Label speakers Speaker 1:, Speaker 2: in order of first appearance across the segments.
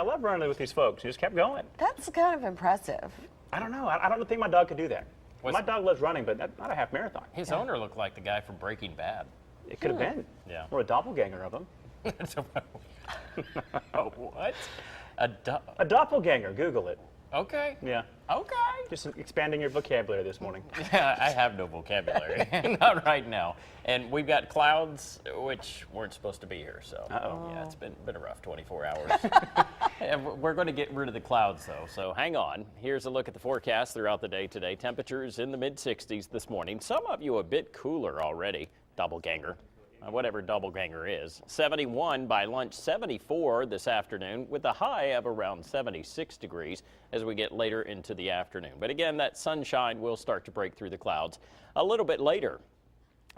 Speaker 1: love running with these folks. He just kept going.
Speaker 2: That's kind of impressive.
Speaker 1: I don't know. I don't think my dog could do that. My dog loves running, but not a half marathon.
Speaker 3: His owner looked like the guy from Breaking Bad.
Speaker 1: It could have been.
Speaker 3: Yeah.
Speaker 1: Or a doppelganger of him.
Speaker 3: What?
Speaker 1: A doppelganger. Google it.
Speaker 3: Okay.
Speaker 1: Yeah.
Speaker 3: Okay.
Speaker 1: Just expanding your vocabulary this morning.
Speaker 3: Yeah, I have no vocabulary. Not right now. And we've got clouds, which weren't supposed to be here. So, yeah, it's been a rough 24 hours. And we're going to get rid of the clouds, though. So hang on. Here's a look at the forecast throughout the day today. Temperatures in the mid-60s this morning. Some of you a bit cooler already. Doppelganger. Whatever doppelganger is. 71 by lunch, 74 this afternoon with a high of around 76 degrees as we get later into the afternoon. But again, that sunshine will start to break through the clouds a little bit later.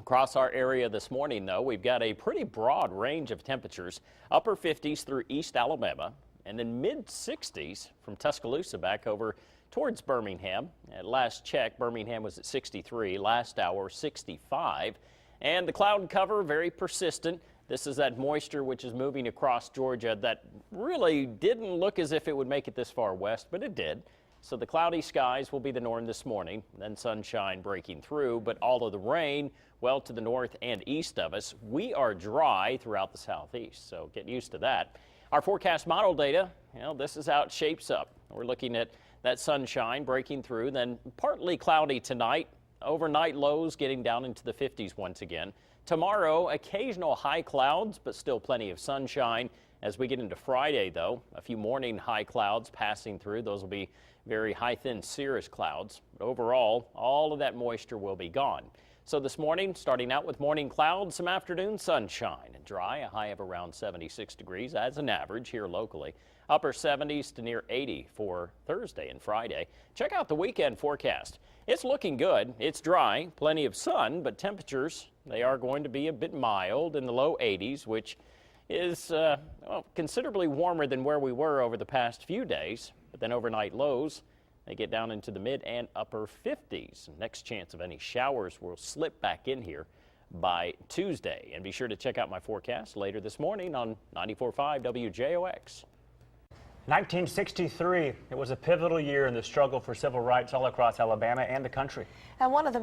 Speaker 3: Across our area this morning, though, we've got a pretty broad range of temperatures. Upper 50s through East Alabama and then mid 60s from Tuscaloosa back over towards Birmingham. At last check, Birmingham was at 63, last hour 65. And the cloud cover, very persistent. This is that moisture which is moving across Georgia that really didn't look as if it would make it this far west, but it did. So the cloudy skies will be the norm this morning, then sunshine breaking through, but all of the rain well to the north and east of us. We are dry throughout the southeast, so get used to that. Our forecast model data, this is how it shapes up. We're looking at that sunshine breaking through, then partly cloudy tonight. Overnight lows getting down into the 50s once again. Tomorrow, occasional high clouds, but still plenty of sunshine. As we get into Friday, though, a few morning high clouds passing through. Those will be very high, thin cirrus clouds. But overall, all of that moisture will be gone. So this morning, starting out with morning clouds, some afternoon sunshine and dry, a high of around 76 degrees as an average here locally. Upper 70s to near 80 for Thursday and Friday. Check out the weekend forecast. It's looking good. It's dry, plenty of sun, but temperatures, they are going to be a bit mild in the low 80s, which is considerably warmer than where we were over the past few days. But then overnight lows, they get down into the mid and upper 50s. Next chance of any showers will slip back in here by Tuesday. And be sure to check out my forecast later this morning on 94.5 WJOX.
Speaker 1: 1963, it was a pivotal year in the struggle for civil rights all across Alabama and the country.
Speaker 2: And one of the